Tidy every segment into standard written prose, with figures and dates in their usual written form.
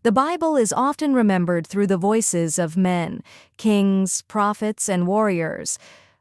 The Bible is often remembered through the voices of men, kings, prophets, and warriors.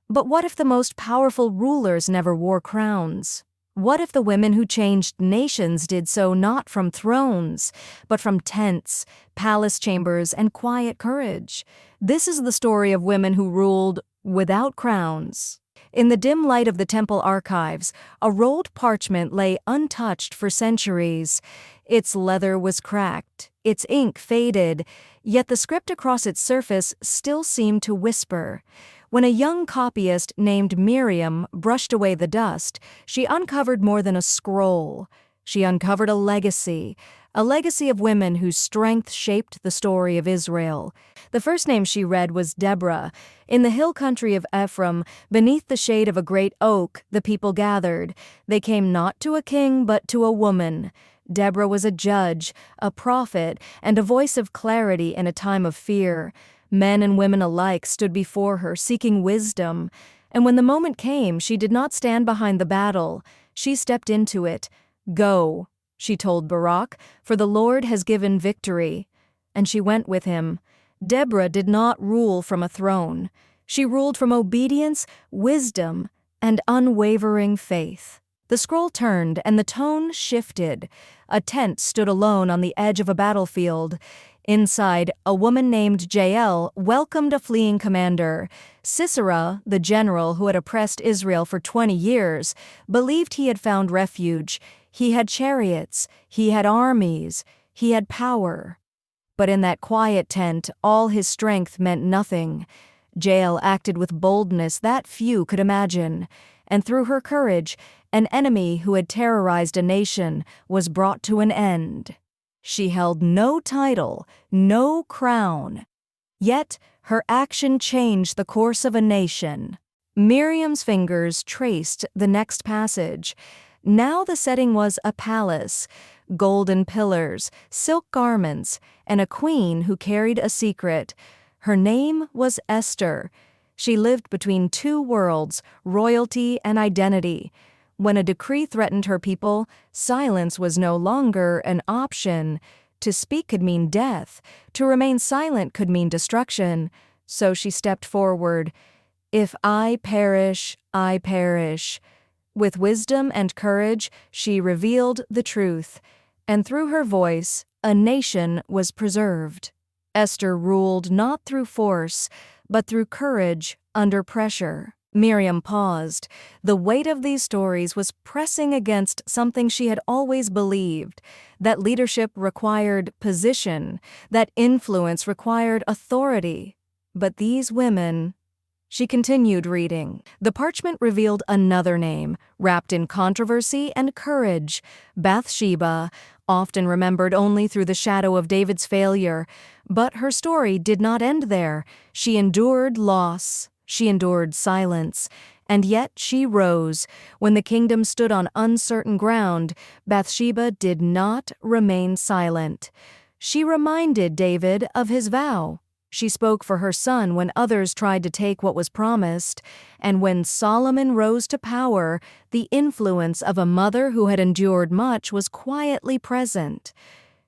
But what if the most powerful rulers never wore crowns? What if the women who changed nations did so not from thrones, but from tents, palace chambers, and quiet courage? This is the story of women who ruled without crowns. In the dim light of the temple archives, a rolled parchment lay untouched for centuries. Its leather was cracked, its ink faded, yet the script across its surface still seemed to whisper. When a young copyist named Miriam brushed away the dust, she uncovered more than a scroll. She uncovered a legacy of women whose strength shaped the story of Israel. The first name she read was Deborah. In the hill country of Ephraim, beneath the shade of a great oak, the people gathered. They came not to a king, but to a woman. Deborah was a judge, a prophet, and a voice of clarity in a time of fear. Men and women alike stood before her, seeking wisdom. And when the moment came, she did not stand behind the battle. She stepped into it. "Go," she told Barak, "for the Lord has given victory." And she went with him. Deborah did not rule from a throne. She ruled from obedience, wisdom, and unwavering faith. The scroll turned and the tone shifted. A tent stood alone on the edge of a battlefield. Inside, a woman named Jael welcomed a fleeing commander. Sisera, the general who had oppressed Israel for 20 years, believed he had found refuge. He had chariots, he had armies, he had power. But in that quiet tent, all his strength meant nothing. Jael acted with boldness that few could imagine, and through her courage, an enemy who had terrorized a nation was brought to an end. She held no title, no crown. Yet her action changed the course of a nation. Miriam's fingers traced the next passage. Now the setting was a palace, golden pillars, silk garments, and a queen who carried a secret. Her name was Esther. She lived between two worlds, royalty and identity. When a decree threatened her people, silence was no longer an option. To speak could mean death. To remain silent could mean destruction. So she stepped forward. "If I perish, I perish." With wisdom and courage, she revealed the truth. And through her voice, a nation was preserved. Esther ruled not through force, but through courage under pressure. Miriam paused. The weight of these stories was pressing against something she had always believed, that leadership required position, that influence required authority. But these women... She continued reading. The parchment revealed another name, wrapped in controversy and courage, Bathsheba, often remembered only through the shadow of David's failure. But her story did not end there. She endured loss. She endured silence, and yet she rose. When the kingdom stood on uncertain ground, Bathsheba did not remain silent. She reminded David of his vow. She spoke for her son when others tried to take what was promised, and when Solomon rose to power, the influence of a mother who had endured much was quietly present.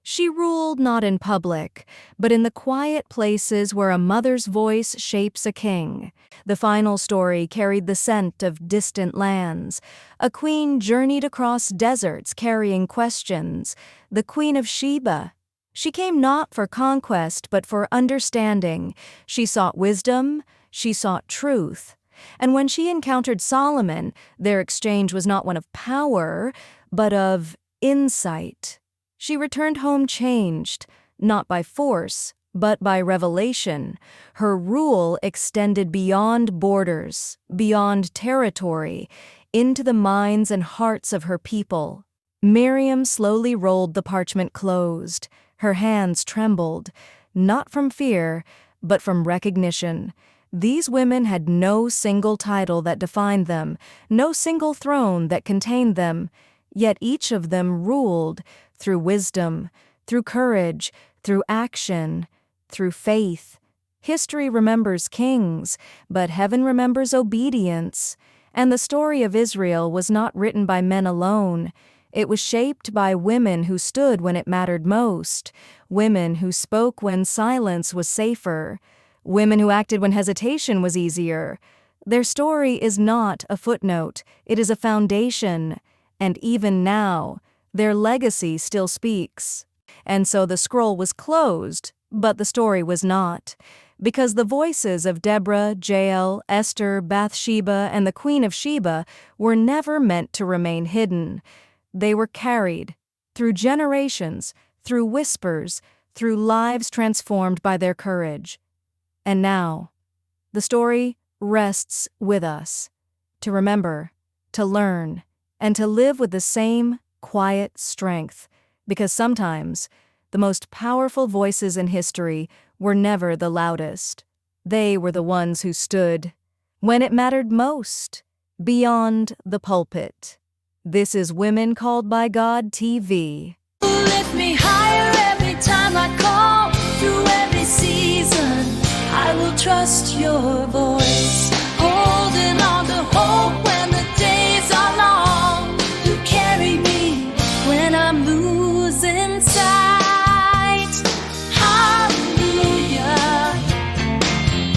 She ruled not in public, but in the quiet places where a mother's voice shapes a king. The final story carried the scent of distant lands. A queen journeyed across deserts carrying questions. The Queen of Sheba. She came not for conquest, but for understanding. She sought wisdom. She sought truth. And when she encountered Solomon, their exchange was not one of power, but of insight. She returned home changed, not by force, but by revelation. Her rule extended beyond borders, beyond territory, into the minds and hearts of her people. Miriam slowly rolled the parchment closed. Her hands trembled, not from fear, but from recognition. These women had no single title that defined them, no single throne that contained them, yet each of them ruled through wisdom, through courage, through action, through faith. History remembers kings, but heaven remembers obedience. And the story of Israel was not written by men alone. It was shaped by women who stood when it mattered most, women who spoke when silence was safer, women who acted when hesitation was easier. Their story is not a footnote, it is a foundation, and even now, their legacy still speaks. And so the scroll was closed, but the story was not, because the voices of Deborah, Jael, Esther, Bathsheba, and the Queen of Sheba were never meant to remain hidden. They were carried through generations, through whispers, through lives transformed by their courage. And now, the story rests with us, to remember, to learn, and to live with the same quiet strength, because sometimes the most powerful voices in history were never the loudest. They were the ones who stood when it mattered most, beyond the pulpit. This is Women Called by God TV. Lift me higher every time I call, through every season. I will trust your voice.